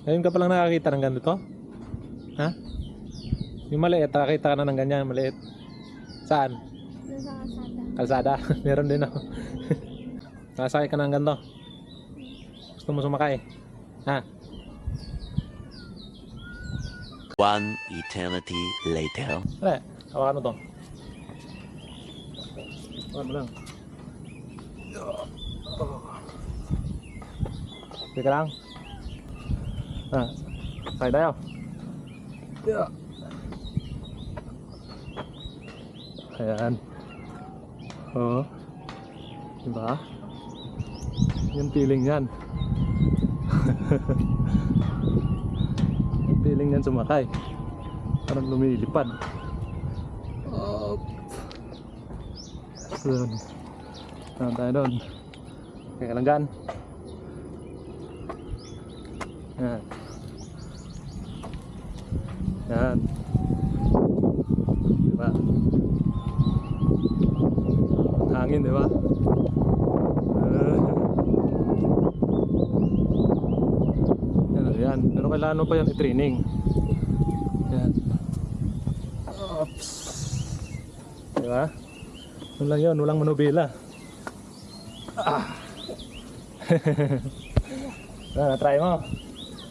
Ngayon ka palang nakakita ng ganito? Ha? Yung maliit, nakakita ka na ng ganyan, maliit. Saan? Doon sa kalsada. Kalsada. Meron din ako. Nakasakay ka ng ganito? Gusto mo sumakay? Ha? One eternity later. Wala. Hawakan mo to. Hawakan mo lang. Sige lang. Ah, sakay tayo. Yeah. Ayan. Oo. Diba? Yung feeling yan. Yung feeling yan sumakay. Parang lumilipad. Up. Doon. Saan tayo doon? Kaya lang dyan. Yan. Yan. Diba? Hangin, diba? Yan. Pero kailangan mo pa yan i-training. Yan. Oops. Diba? Yun lang yun. Walang manubila. Ah. Try mo.